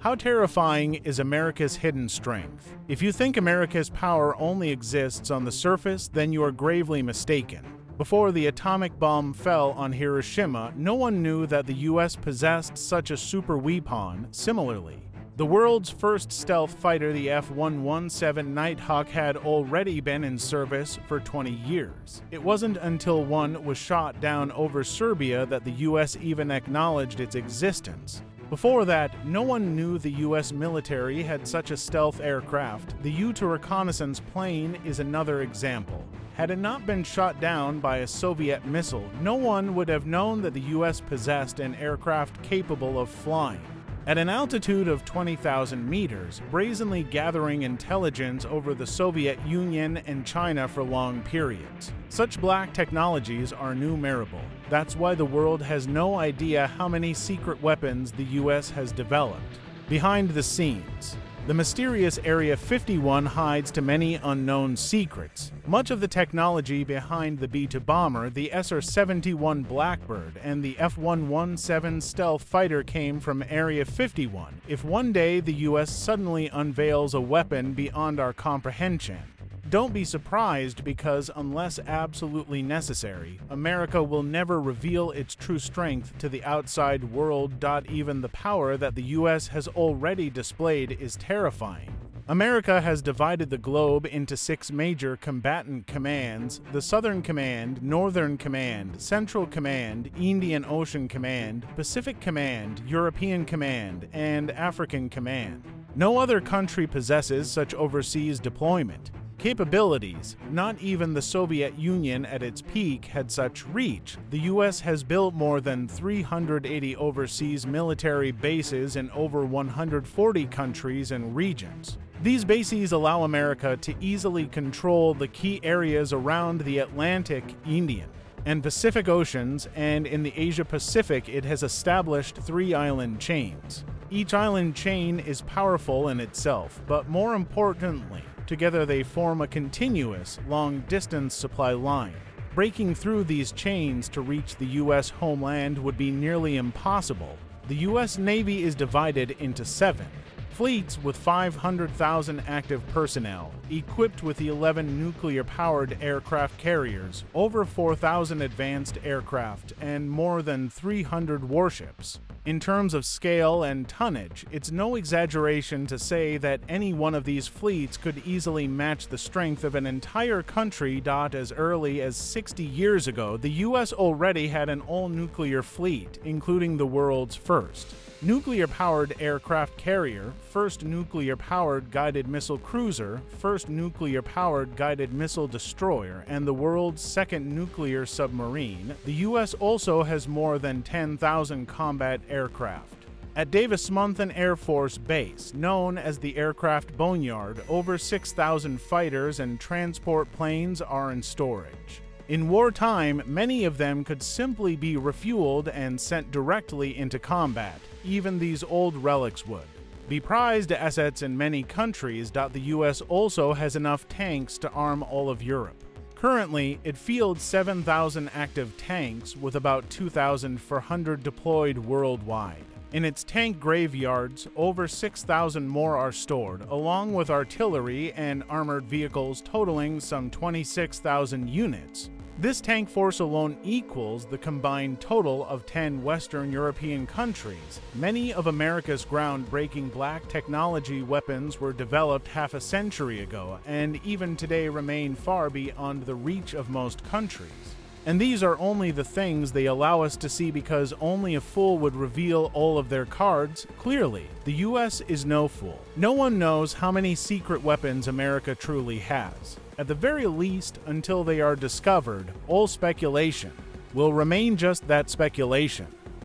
How terrifying is America's hidden strength? If you think America's power only exists on the surface, then you are gravely mistaken. Before the atomic bomb fell on Hiroshima, no one knew that the US possessed such a super weapon. Similarly, the world's first stealth fighter, the F-117 Nighthawk, had already been in service for 20 years. It wasn't until one was shot down over Serbia that the US even acknowledged its existence. Before that, no one knew the US military had such a stealth aircraft. The U-2 reconnaissance plane is another example. Had it not been shot down by a Soviet missile, no one would have known that the US possessed an aircraft capable of flying at an altitude of 20,000 meters, brazenly gathering intelligence over the Soviet Union and China for long periods. Such black technologies are innumerable. That's why the world has no idea how many secret weapons the US has developed. Behind the scenes, the mysterious Area 51 hides to many unknown secrets. Much of the technology behind the B-2 bomber, the SR-71 Blackbird, and the F-117 stealth fighter came from Area 51. If one day the US suddenly unveils a weapon beyond our comprehension, don't be surprised, because unless absolutely necessary, America will never reveal its true strength to the outside world. Even the power that the US has already displayed is terrifying. America has divided the globe into 6 major combatant commands: the Southern Command, Northern Command, Central Command, Indian Ocean Command, Pacific Command, European Command, and African Command. No other country possesses such overseas deployment capabilities. Not even the Soviet Union at its peak had such reach. The US has built more than 380 overseas military bases in over 140 countries and regions. These bases allow America to easily control the key areas around the Atlantic, Indian, and Pacific Oceans, and in the Asia-Pacific it has established 3 island chains. Each island chain is powerful in itself, but more importantly, together they form a continuous, long-distance supply line. Breaking through these chains to reach the US homeland would be nearly impossible. The US Navy is divided into 7 fleets with 500,000 active personnel, equipped with the 11 nuclear-powered aircraft carriers, over 4,000 advanced aircraft, and more than 300 warships. In terms of scale and tonnage, it's no exaggeration to say that any one of these fleets could easily match the strength of an entire country. As early as 60 years ago, the US already had an all-nuclear fleet, including the world's first nuclear-powered aircraft carrier, first nuclear-powered guided missile cruiser, first nuclear-powered guided missile destroyer, and the world's second nuclear submarine. The US also has more than 10,000 combat aircraft. At Davis-Monthan Air Force Base, known as the Aircraft Boneyard, over 6,000 fighters and transport planes are in storage. In wartime, many of them could simply be refueled and sent directly into combat. Even these old relics would be prized assets in many countries. The US also has enough tanks to arm all of Europe. Currently, it fields 7,000 active tanks, with about 2,400 deployed worldwide. In its tank graveyards, over 6,000 more are stored, along with artillery and armored vehicles totaling some 26,000 units. This tank force alone equals the combined total of 10 Western European countries. Many of America's groundbreaking black technology weapons were developed half a century ago, and even today remain far beyond the reach of most countries. And these are only the things they allow us to see, because only a fool would reveal all of their cards. Clearly, the US is no fool. No one knows how many secret weapons America truly has. At the very least, until they are discovered, all speculation will remain just that, speculation.